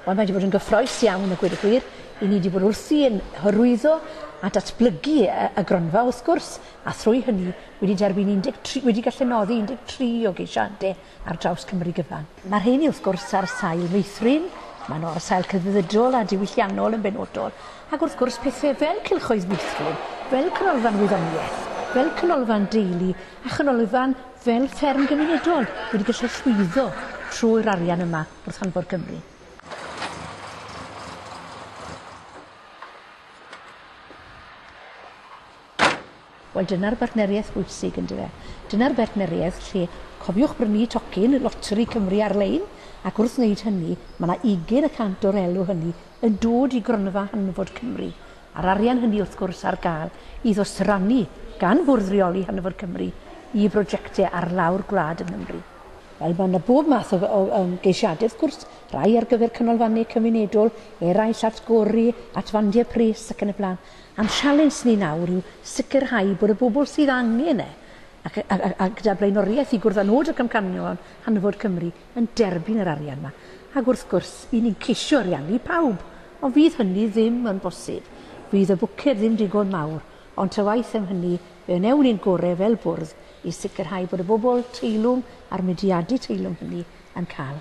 Ond mae wedi bod yn gyffroes iawn y gweud y gwir. I ni wedi bod wrthi yn hyrwyddo a datblygu y gronfa wrth gwrs, a thrwy hynny wedi derbyn wedi gallu noddi 13 o geisiadau ar draws Cymru gyfan. Mae'r rheini wrth gwrs ar sail meithrin, mae nhw ar sail cyfyddydol a diwylliannol yn benodol, ac wrth gwrs pethau fel Cylchoedd Meithrin, fel canolfan wyddoniaeth, fel canolfan deulu a chanolfan fel fferm gymunedol wedi gallu llwyddo trwy'r arian yma wrth Chanolfan Cymru. Wel, dyna'r bartneriaeth bwysig yn dyfa. Dyna'r bartneriaeth lle cofiwch brynu tocyn Loteri Cymru ar-lein, ac wrth wneud hynny, mae yna 20% o'r elw hynny yn dod i gronfa Hanfod Cymru. A'r arian hynny wrth gwrs ar gael i ddosrannu gan Bwrdd Reoli Hanfod Cymru i brosiectau ar lawr gwlad yng Nghymru. Wel, mae yna bob math o geisiadau wrth gwrs, rai ar gyfer canolfannau cymunedol, eraill at gori, at fandiau pres ac yn y blaen. Am sialens ni nawr yw sicrhau bod y bobl sydd angen a gyda blaenoriaeth i gwrdd â nod ac amcanion Hanfod Cymru yn derbyn yr arian yma. Ac wrth gwrs, i ni'n ceisio ariannu pawb, ond fydd hynny ddim yn bosib. Fydd y bwced ddim digon mawr, ond ta waith am hynny, fe wnewn ni'n gorau fel bwrdd i sicrhau bod y bobl teilwng a'r mudiadau teilwng hynny yn cael